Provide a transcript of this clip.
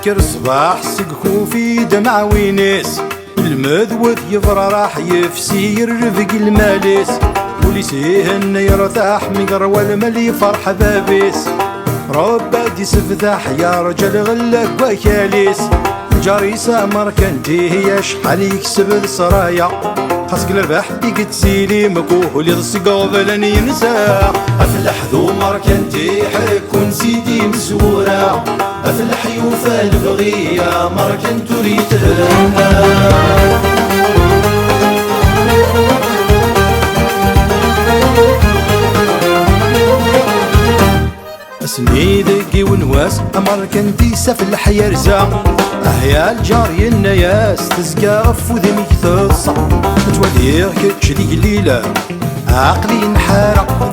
يذكر صباح سقكو في دمع ويناس المذوث يفرى راح يفسي الرفق المالس وليسيهن يرتاح من قروى الملي فرح بابيس رباد يسفدح يا رجل غلك وكاليس جاري سامر كنتي هي شحال يكسب السرايا خاصك الربح يقد سيلي مكوه للصقا بلن ينسى افلح ذو مركنتي حكون سيدي مسورة افلح يوفى البغية مركنتو ريتها اسمي دقي ونواس امركنتي سفلح يرزا يا الجاري النياس تزكى فوذمي تصع متودير كتش ذي الليلة عقلي نحارة